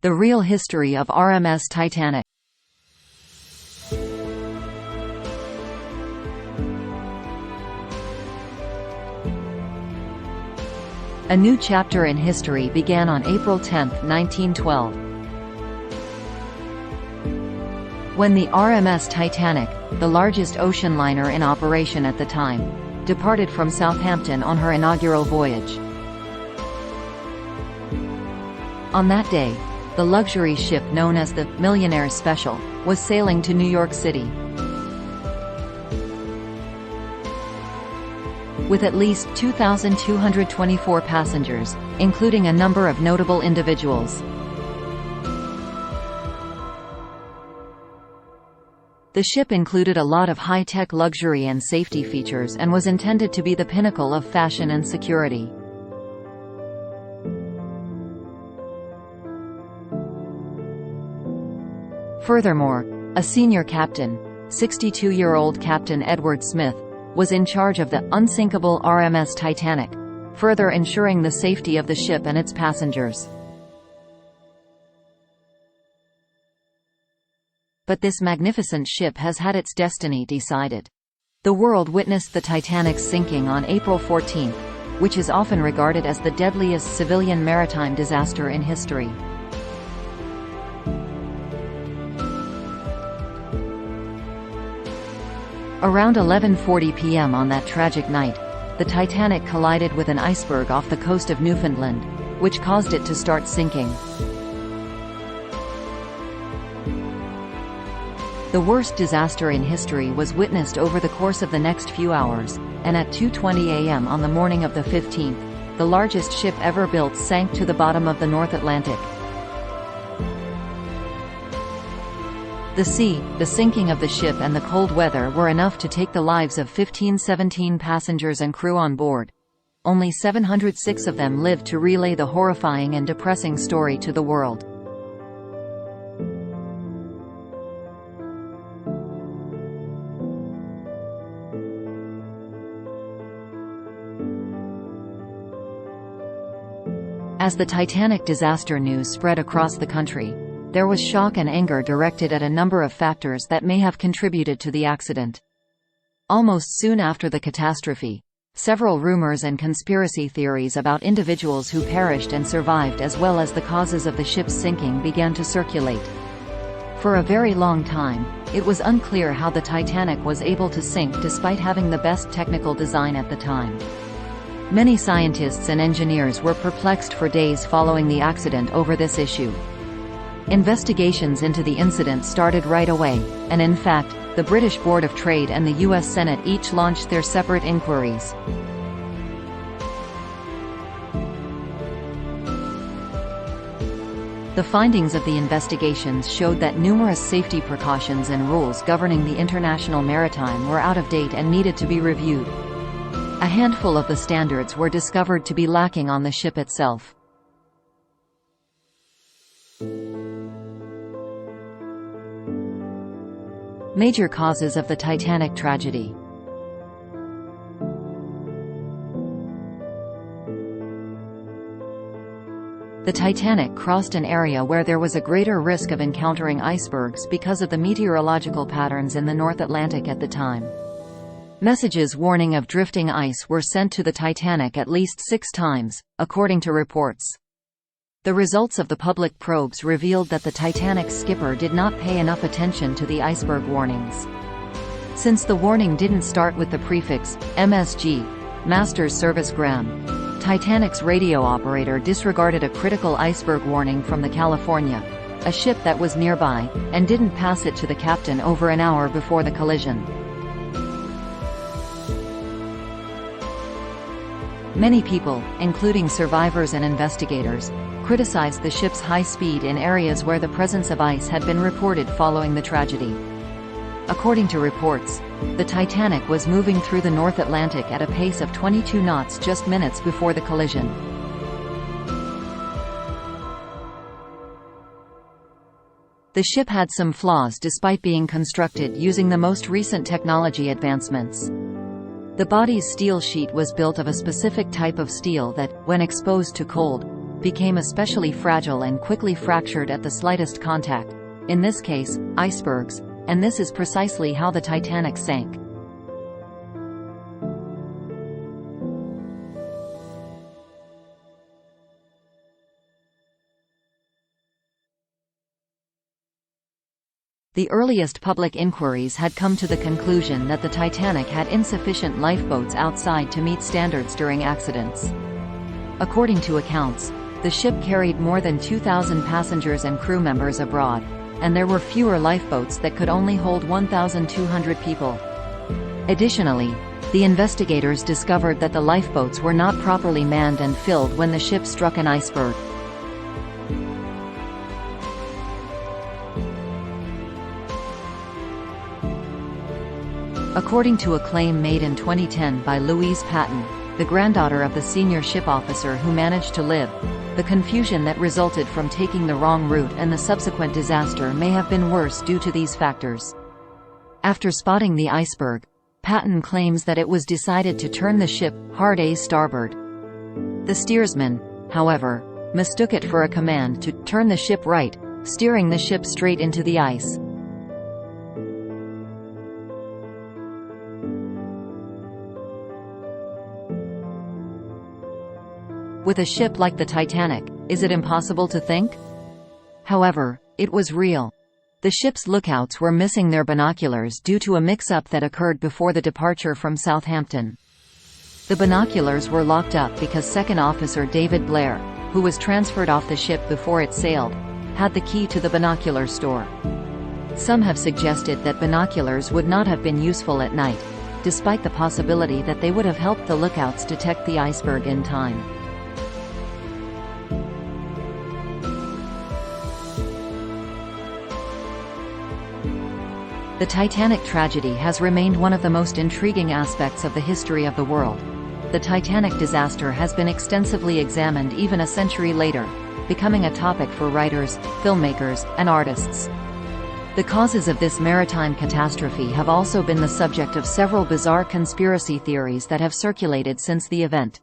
The real history of RMS Titanic. A new chapter in history began on April 10, 1912. When the RMS Titanic, the largest ocean liner in operation at the time, departed from Southampton on her inaugural voyage. On that day, the luxury ship known as the Millionaire Special was sailing to New York City. With at least 2,224 passengers, including a number of notable individuals. The ship included a lot of high-tech luxury and safety features and was intended to be the pinnacle of fashion and security. Furthermore, a senior captain, 62-year-old Captain Edward Smith, was in charge of the unsinkable RMS Titanic, further ensuring the safety of the ship and its passengers. But this magnificent ship has had its destiny decided. The world witnessed the Titanic's sinking on April 14, which is often regarded as the deadliest civilian maritime disaster in history. Around 11:40 p.m. on that tragic night, the Titanic collided with an iceberg off the coast of Newfoundland, which caused it to start sinking. The worst disaster in history was witnessed over the course of the next few hours, and at 2:20 a.m. on the morning of the 15th, the largest ship ever built sank to the bottom of the North Atlantic. The sea, the sinking of the ship and the cold weather were enough to take the lives of 17 passengers and crew on board. Only 706 of them lived to relay the horrifying and depressing story to the world. As the Titanic disaster news spread across the country, there was shock and anger directed at a number of factors that may have contributed to the accident. Almost soon after the catastrophe, several rumors and conspiracy theories about individuals who perished and survived as well as the causes of the ship's sinking began to circulate. For a very long time, it was unclear how the Titanic was able to sink despite having the best technical design at the time. Many scientists and engineers were perplexed for days following the accident over this issue. Investigations into the incident started right away, and in fact, the British Board of Trade and the U.S. Senate each launched their separate inquiries. The findings of the investigations showed that numerous safety precautions and rules governing the international maritime were out of date and needed to be reviewed. A handful of the standards were discovered to be lacking on the ship itself. Major causes of the Titanic tragedy. The Titanic crossed an area where there was a greater risk of encountering icebergs because of the meteorological patterns in the North Atlantic at the time. Messages warning of drifting ice were sent to the Titanic at least 6 times, according to reports. The results of the public probes revealed that the Titanic's skipper did not pay enough attention to the iceberg warnings. Since the warning didn't start with the prefix MSG, Master's Service Gram, Titanic's radio operator disregarded a critical iceberg warning from the California, a ship that was nearby, and didn't pass it to the captain over an hour before the collision. Many people, including survivors and investigators, criticized the ship's high speed in areas where the presence of ice had been reported following the tragedy. According to reports, the Titanic was moving through the North Atlantic at a pace of 22 knots just minutes before the collision. The ship had some flaws despite being constructed using the most recent technology advancements. The body's steel sheet was built of a specific type of steel that, when exposed to cold, became especially fragile and quickly fractured at the slightest contact, in this case, icebergs, and this is precisely how the Titanic sank. The earliest public inquiries had come to the conclusion that the Titanic had insufficient lifeboats outside to meet standards during accidents. According to accounts, the ship carried more than 2,000 passengers and crew members abroad, and there were fewer lifeboats that could only hold 1,200 people. Additionally, the investigators discovered that the lifeboats were not properly manned and filled when the ship struck an iceberg. According to a claim made in 2010 by Louise Patton, the granddaughter of the senior ship officer who managed to live, the confusion that resulted from taking the wrong route and the subsequent disaster may have been worse due to these factors. After spotting the iceberg, Patton claims that it was decided to turn the ship hard a's starboard. The steersman, however, mistook it for a command to turn the ship right, steering the ship straight into the ice. With a ship like the Titanic, is it impossible to think? However, it was real. The ship's lookouts were missing their binoculars due to a mix-up that occurred before the departure from Southampton. The binoculars were locked up because Second Officer David Blair, who was transferred off the ship before it sailed, had the key to the binocular store. Some have suggested that binoculars would not have been useful at night, despite the possibility that they would have helped the lookouts detect the iceberg in time. The Titanic tragedy has remained one of the most intriguing aspects of the history of the world. The Titanic disaster has been extensively examined even a century later, becoming a topic for writers, filmmakers, and artists. The causes of this maritime catastrophe have also been the subject of several bizarre conspiracy theories that have circulated since the event.